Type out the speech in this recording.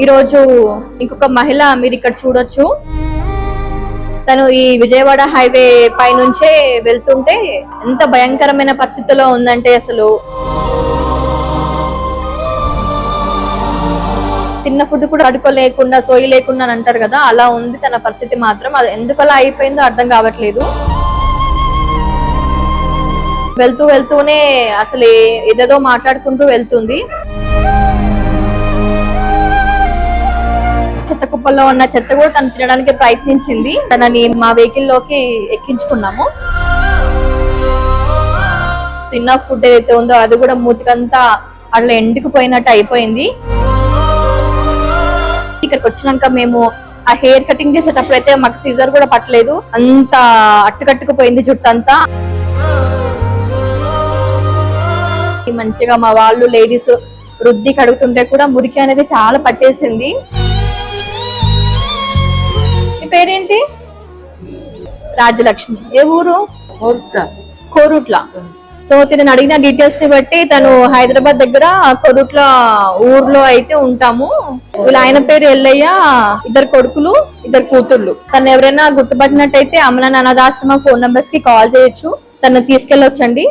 ఈ రోజు ఇంకొక మహిళ మీరు ఇక్కడ చూడొచ్చు. తను ఈ విజయవాడ హైవే పై నుంచే వెళ్తుంటే ఎంత భయంకరమైన పరిస్థితిలో ఉందంటే అసలు తిన్న ఫుడ్ కూడా అడుకోలేకుండా సోయి లేకుండా అని అంటారు కదా, అలా ఉంది తన పరిస్థితి మాత్రం. అది ఎందుకలా అయిపోయిందో అర్థం కావట్లేదు. వెళ్తూనే అసలు ఏదేదో మాట్లాడుకుంటూ వెళ్తుంది. చెత్త కుప్పల్లో ఉన్న చెత్త కూడా తను తినడానికి ప్రయత్నించింది. తనని మా వెహికల్ లోకి ఎక్కించుకున్నాము. తిన్న ఫుడ్ ఏదైతే ఉందో అది కూడా మూతికంతా అట్లా ఎండుకుపోయినట్టు అయిపోయింది. ఇక్కడికి వచ్చినాక మేము ఆ హెయిర్ కటింగ్ చేసేటప్పుడు అయితే మాకు సీజర్ కూడా పట్టలేదు, అంత అట్టుకట్టుకుపోయింది జుట్టు అంతా. మంచిగా మా వాళ్ళు లేడీస్ రుద్ది కడుగుతుంటే కూడా మురికి అనేది చాలా పట్టేసింది. ఈ పేరేంటి? రాజ్యలక్ష్మి. ఏ ఊరు? కోరుట్ల. సో తను అడిగిన డీటెయిల్స్ ని బట్టి తను హైదరాబాద్ దగ్గర కొరుట్ల ఊర్లో అయితే ఉంటాము. వీళ్ళ ఆయన పేరు ఎల్లయ్య, 2 కొడుకులు 2 కూతుర్లు. తను ఎవరైనా గుర్తుపట్టినట్టయితే అమల అనాథాశ్రమ ఫోన్ నంబర్స్ కి కాల్ చేయొచ్చు, తను తీసుకెళ్ళొచ్చండి.